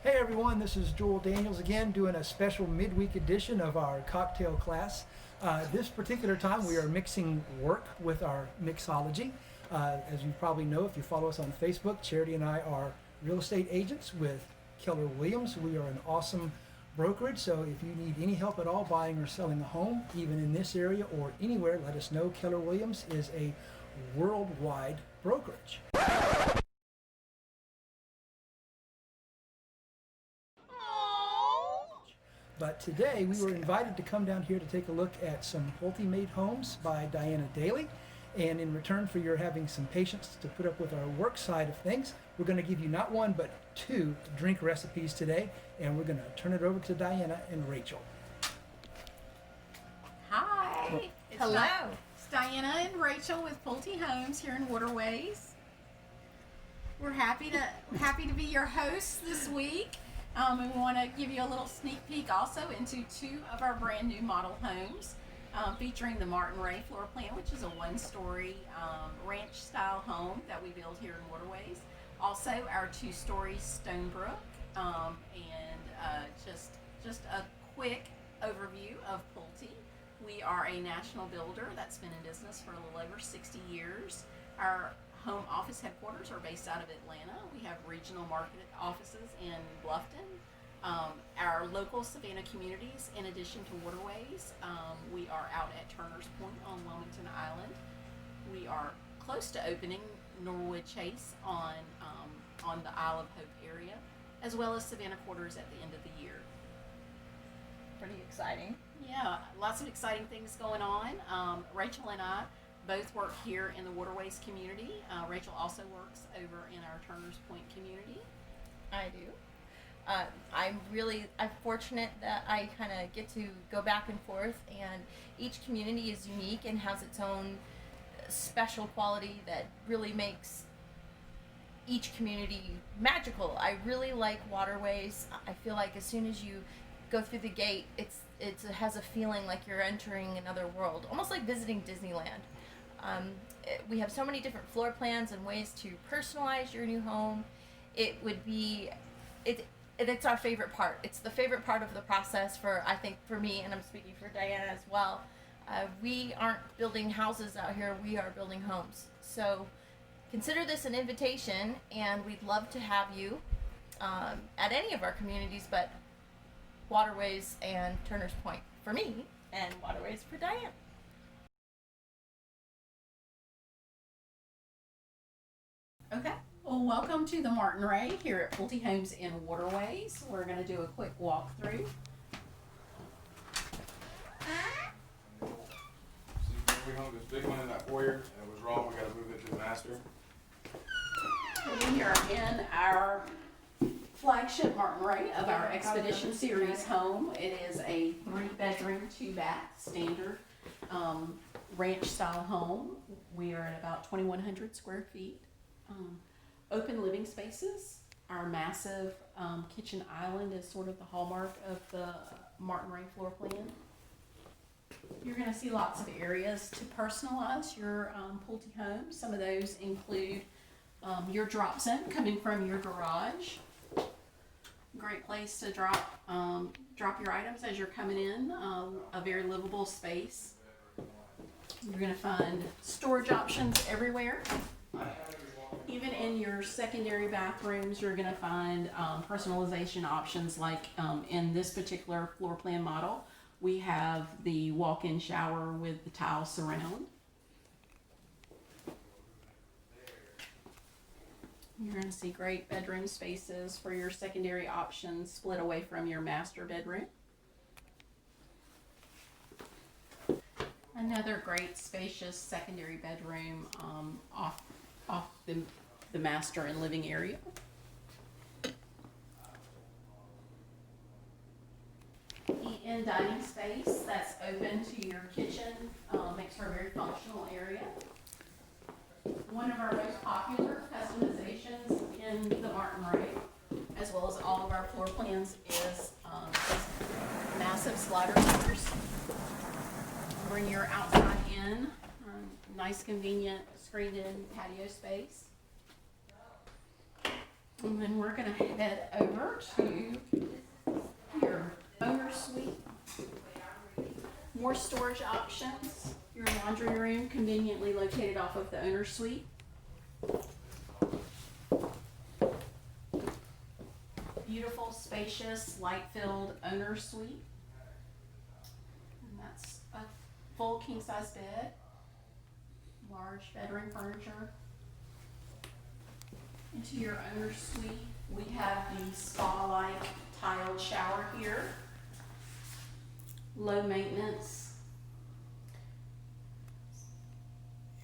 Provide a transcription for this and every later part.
Hey everyone, this is Joel Daniels again doing a special midweek edition of our cocktail class. This particular time we are mixing work with our mixology. As you probably know, if you follow us on Facebook, Charity and I are real estate agents with Keller Williams. We are an awesome brokerage, so if you need any help at all buying or selling a home, even in this area or anywhere, let us know. Keller Williams is a worldwide brokerage. But today we were invited to come down here to take a look at some Pulte made homes by Diana Daly. And in return for your having some patience to put up with our work side of things, we're going to give you not one but two drink recipes today. And we're going to turn it over to Diana and Rachel. Hi. Hello. It's Diana and Rachel with Pulte Homes here in Waterways. We're happy to be your hosts this week. And we want to give you a little sneak peek also into two of our brand new model homes featuring the Martin Ray floor plan, which is a one-story ranch style home that we build here in Waterways. Also our two-story Stonebrook, and just a quick overview of Pulte. We are a national builder that's been in business for a little over 60 years. Our home office headquarters are based out of Atlanta. We have regional market offices in Bluffton. Our local Savannah communities, in addition to Waterways, we are out at Turner's Point on Wilmington Island. We are close to opening Norwood Chase on the Isle of Hope area, as well as Savannah Quarters at the end of the year. Pretty exciting. Yeah, lots of exciting things going on. Rachel and I both work here in the Waterways community. Rachel also works over in our Turner's Point community. I do. I'm fortunate that I kind of get to go back and forth, and each community is unique and has its own special quality that really makes each community magical. I really like Waterways. I feel like as soon as you go through the gate, it has a feeling like you're entering another world, almost like visiting Disneyland. We have so many different floor plans and ways to personalize your new home. It's our favorite part. It's the favorite part of the process I think for me, and I'm speaking for Diana as well. We aren't building houses out here, we are building homes. So consider this an invitation, and we'd love to have you at any of our communities, but Waterways and Turner's Point for me, and Waterways for Diane. Okay. Well, welcome to the Martin Ray here at Pulte Homes in Waterways. We're going to do a quick walkthrough. We hung this big one in that foyer, and it was wrong. We got to move it to the master. We are in our flagship Martin Ray of our Expedition Series home. It is a 3-bedroom, 2-bath standard ranch style home. We are at about 2,100 square feet. Open living spaces. Our massive kitchen island is sort of the hallmark of the Martin Ray floor plan. You're going to see lots of areas to personalize your Pulte home. Some of those include your drop zone coming from your garage. Great place to drop your items as you're coming in. A very livable space. You're going to find storage options everywhere. Even in your secondary bathrooms, you're going to find personalization options like in this particular floor plan model, we have the walk-in shower with the tile surround. You're going to see great bedroom spaces for your secondary options split away from your master bedroom. Another great spacious secondary bedroom off the master and living area. Eat-in dining space that's open to your kitchen, makes for a very functional area. One of our most popular customizations in the Martin Ray, as well as all of our floor plans, is massive slider doors. Bring your outside in, nice convenient screened in patio space. And then we're gonna head over to your owner suite. More storage options. Your laundry room conveniently located off of the owner suite. Beautiful, spacious, light-filled owner suite. And that's a full king-size bed, large bedroom furniture. Into your owner suite, we have the spa-like tiled shower here. Low maintenance.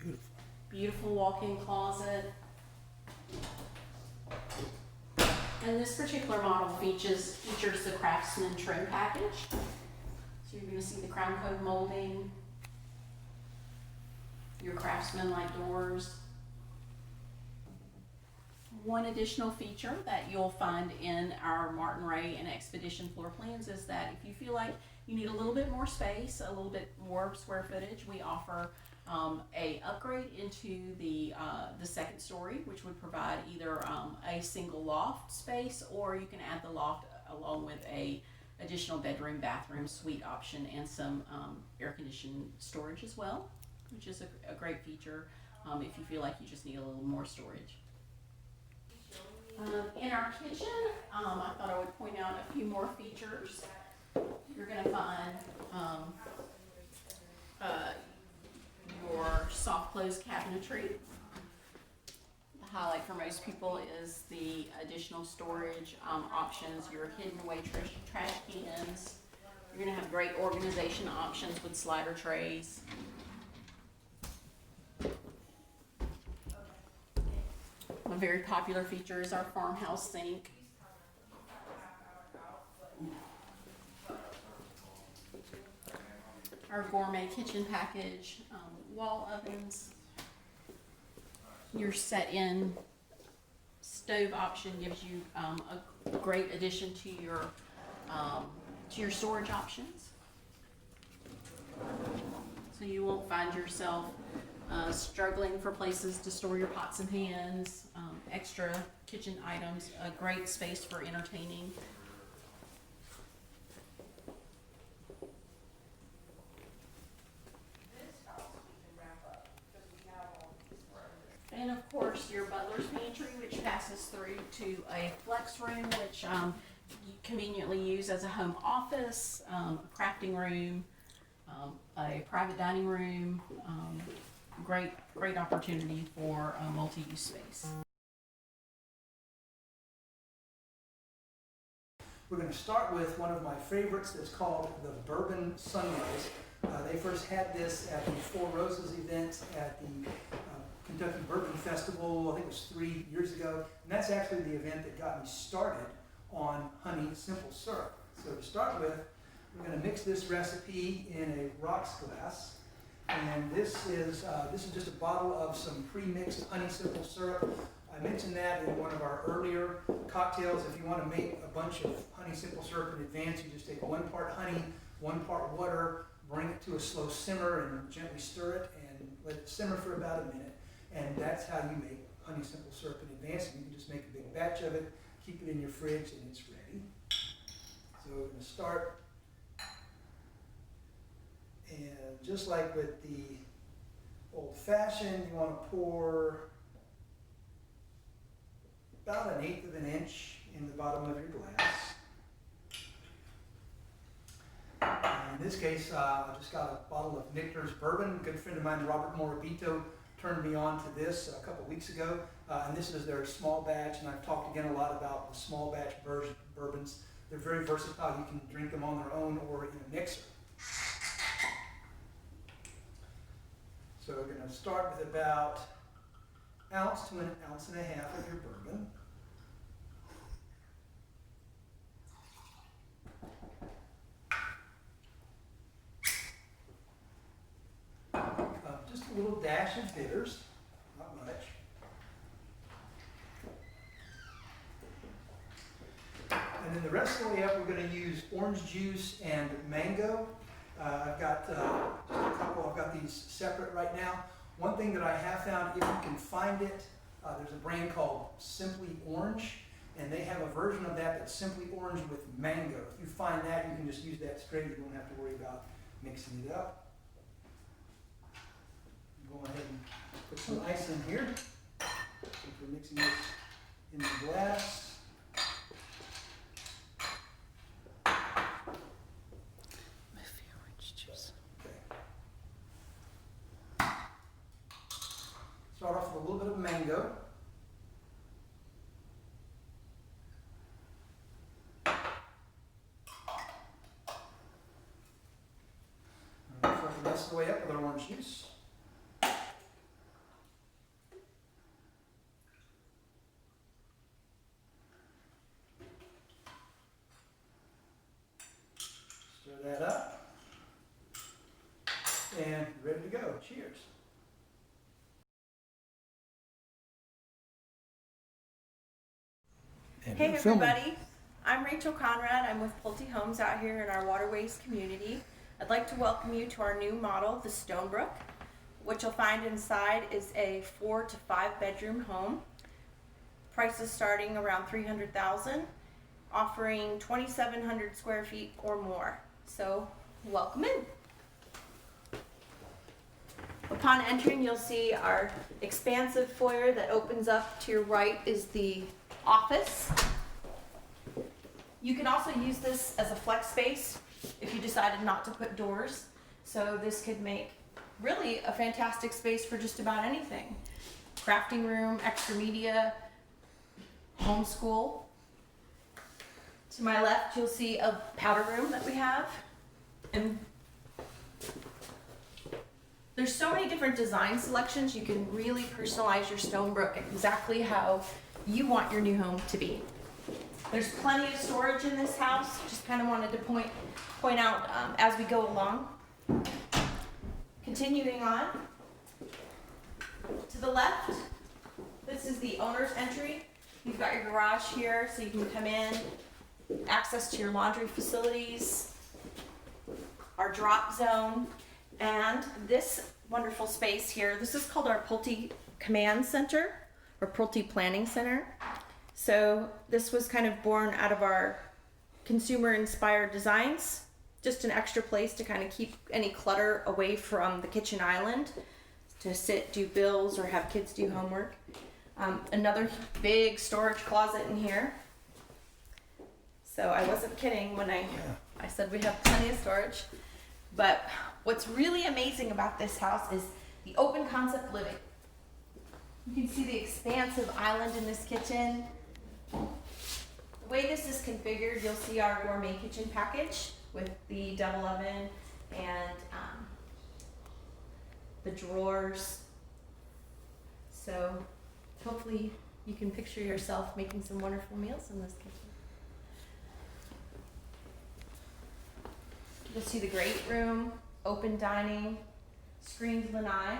Beautiful. Beautiful walk-in closet. And this particular model features the Craftsman trim package. So you're going to see the crown code molding, your Craftsman-like doors. One additional feature that you'll find in our Martin Ray and Expedition floor plans is that if you feel like you need a little bit more space, a little bit more square footage, we offer a upgrade into the second story, which would provide either a single loft space, or you can add the loft along with a additional bedroom, bathroom, suite option, and some air conditioned storage as well, which is a great feature if you feel like you just need a little more storage. In our kitchen, I thought I would point out a few more features. You're going to find your soft close cabinetry. The highlight for most people is the additional storage options, your hidden away trash cans. You're going to have great organization options with slider trays. A very popular feature is our farmhouse sink. Our gourmet kitchen package, wall ovens. Your set-in stove option gives you a great addition to your storage options. So you won't find yourself struggling for places to store your pots and pans, extra kitchen items, a great space for entertaining. And of course, your butler's pantry, which passes through to a flex room, which you conveniently use as a home office, a crafting room, a private dining room. Great opportunity for a multi-use space. We're going to start with one of my favorites that's called the Bourbon Sunrise. They first had this at the Four Roses event at the Kentucky Bourbon Festival, I think it was 3 years ago. And that's actually the event that got me started on honey simple syrup. So to start with, we're going to mix this recipe in a rocks glass. And this is just a bottle of some pre-mixed honey simple syrup. I mentioned that in one of our earlier cocktails. If you want to make a bunch of honey simple syrup in advance, you just take 1 part honey, 1 part water, bring it to a slow simmer and gently stir it and let it simmer for about a minute. And that's how you make honey simple syrup in advance. And you can just make a big batch of it, keep it in your fridge, and it's ready. So we're going to start. And just like with the old-fashioned, you want to pour about 1/8 of an inch in the bottom of your glass. And in this case, I just got a bottle of Nickner's bourbon. A good friend of mine, Robert Morabito, turned me on to this a couple weeks ago. And this is their small batch, and I've talked again a lot about the small batch bourbons. They're very versatile. You can drink them on their own or in a mixer. So we're going to start with about 1 ounce to 1.5 ounces of your bourbon. Just a little dash of bitters, not much. And then the rest of the way up, we're going to use orange juice and mango. I've got just a couple. I've got these separate right now. One thing that I have found, if you can find it, there's a brand called Simply Orange, and they have a version of that that's simply orange with mango. If you find that, you can just use that straight. You don't have to worry about mixing it up. Go ahead and put some ice in here. Since we're mixing this in the glass. Okay. Start off with a little bit of mango. And work the rest of the way up with our orange juice. Stir that up. And ready to go. Cheers. And Hey we're filming. everybody, I'm Rachel Conrad. I'm with Pulte Homes out here in our Waterways community. I'd like to welcome you to our new model, the Stonebrook. What you'll find inside is a 4 to 5 bedroom home. Prices starting around $300,000, offering 2,700 square feet or more. So welcome in. Upon entering, you'll see our expansive foyer that opens up. To your right is the office. You can also use this as a flex space if you decided not to put doors. So this could make really a fantastic space for just about anything. Crafting room, extra media, homeschool. To my left, you'll see a powder room that we have. And there's so many different design selections. You can really personalize your Stonebrook exactly how you want your new home to be. There's plenty of storage in this house. Just kind of wanted to point out as we go along. Continuing on, to the left, this is the owner's entry. You've got your garage here, so you can come in, access to your laundry facilities, our drop zone, and this wonderful space here. This is called our Pulte Command Center, or Pulte Planning Center. So this was kind of born out of our consumer-inspired designs. Just an extra place to kind of keep any clutter away from the kitchen island, to sit, do bills, or have kids do homework. Another big storage closet in here. So I wasn't kidding when I said we have plenty of storage. But what's really amazing about this house is the open concept living. You can see the expansive island in this kitchen. The way this is configured, you'll see our gourmet kitchen package with the double oven and the drawers. So hopefully you can picture yourself making some wonderful meals in this kitchen. You'll see the great room, open dining, screened lanai,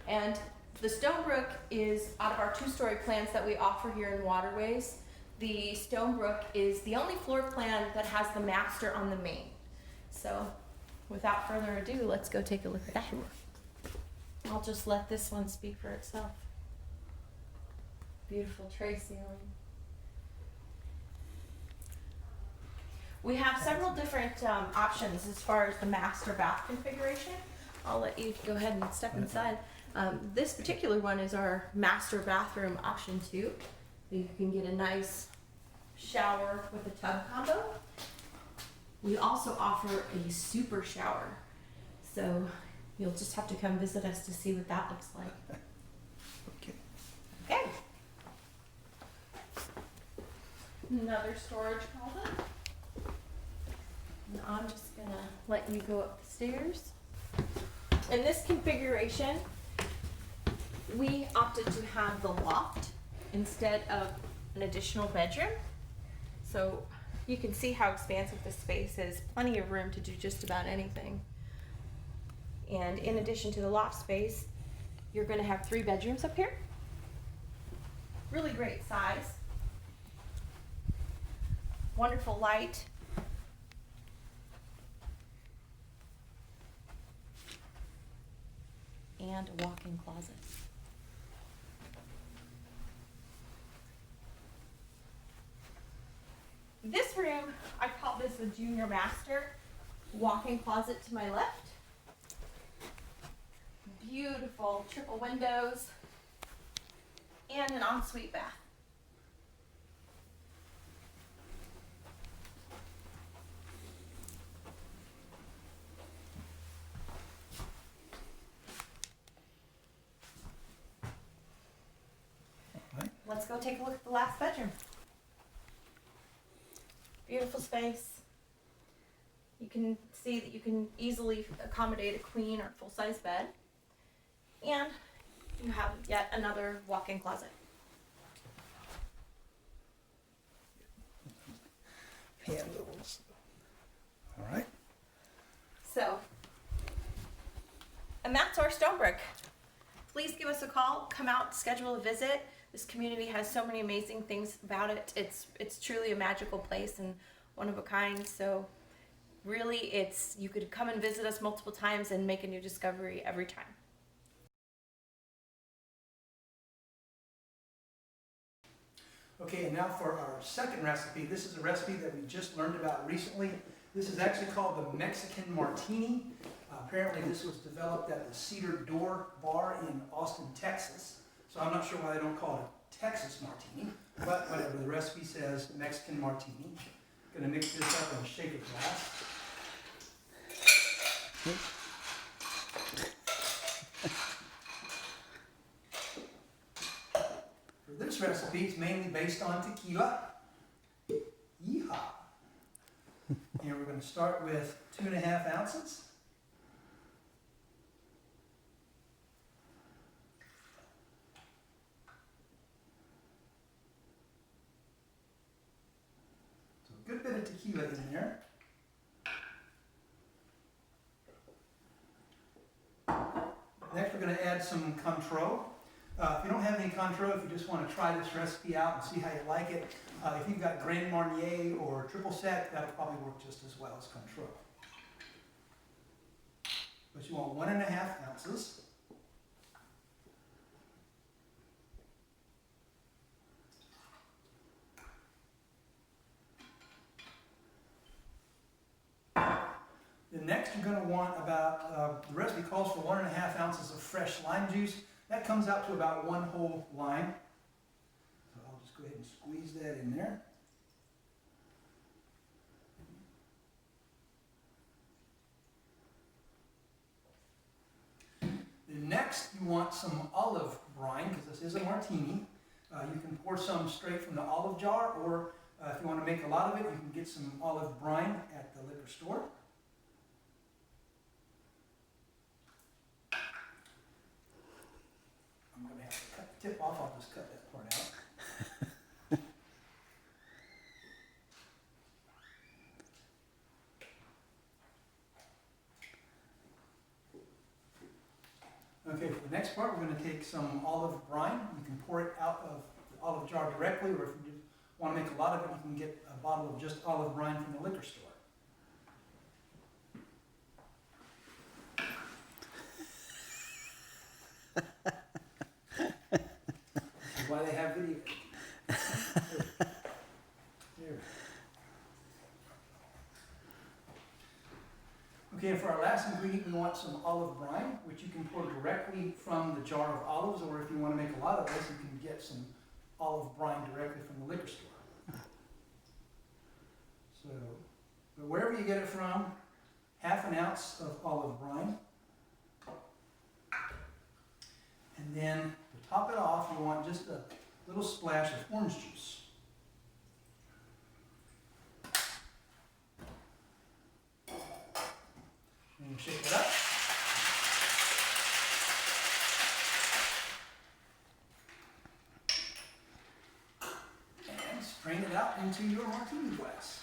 and the Stonebrook is out of our 2-story plans that we offer here in Waterways. The Stonebrook is the only floor plan that has the master on the main. So without further ado, let's go take a look at that. I'll just let this one speak for itself. Beautiful tray ceiling. We have several different options as far as the master bath configuration. I'll let you go ahead and step inside. This particular one is our master bathroom option 2. You can get a nice shower with a tub combo. We also offer a super shower. So you'll just have to come visit us to see what that looks like. Okay. Another storage closet. And I'm just gonna let you go up the stairs. In this configuration, we opted to have the loft instead of an additional bedroom. So you can see how expansive this space is. Plenty of room to do just about anything. And in addition to the loft space, you're going to have 3 bedrooms up here. Really great size. Wonderful light. And a walk-in closet. I call this the junior master. Walk-in closet to my left. Beautiful triple windows and an ensuite bath. Right. Let's go take a look at the last bedroom. Beautiful space. You can see that you can easily accommodate a queen or full-size bed. And you have yet another walk-in closet. Handles. All right. So, and that's our Stonebrook. Please give us a call, come out, schedule a visit. This community has so many amazing things about it. It's truly a magical place and one of a kind. So really, you could come and visit us multiple times and make a new discovery every time. Okay, and now for our second recipe. This is a recipe that we just learned about recently. This is actually called the Mexican Martini. Apparently this was developed at the Cedar Door Bar in Austin, Texas. So I'm not sure why they don't call it a Texas Martini, but whatever, the recipe says Mexican Martini. Gonna mix this up in a shaker glass. For this recipe, it's mainly based on tequila. Yeehaw! And we're going to start with 2.5 ounces. So a good bit of tequila in there. Next, we're going to add some Cointreau. If you don't have any Cointreau, if you just want to try this recipe out and see how you like it, if you've got Grand Marnier or Triple Sec, that'll probably work just as well as Cointreau. But you want 1.5 ounces. Then next you're going to want about, the recipe calls for 1.5 ounces of fresh lime juice. That comes out to about 1 whole lime. So I'll just go ahead and squeeze that in there. Then next you want some olive brine, because this is a martini. You can pour some straight from the olive jar, or if you want to make a lot of it, you can get some olive brine at the liquor store. I'm going to have to cut the tip off. I'll just cut that part out. Okay, for the next part, we're going to take some olive brine. You can pour it out of the olive jar directly, or if you want to make a lot of it, you can get a bottle of just olive brine from the liquor store. Why they have video. Here. Okay, and for our last ingredient, we want some olive brine, which you can pour directly from the jar of olives, or if you want to make a lot of this, you can get some olive brine directly from the liquor store. So, but wherever you get it from, 1/2 ounce of olive brine. And then to top it off, you want just a little splash of orange juice. And you shake it up. And strain it out into your martini glass.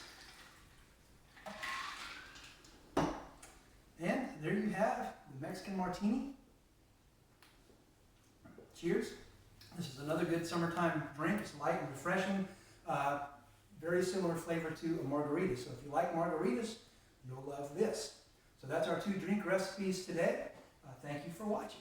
And there you have the Mexican Martini. Cheers. This is another good summertime drink. It's light and refreshing. Very similar flavor to a margarita. So if you like margaritas, you'll love this. So that's our 2 drink recipes today. Thank you for watching.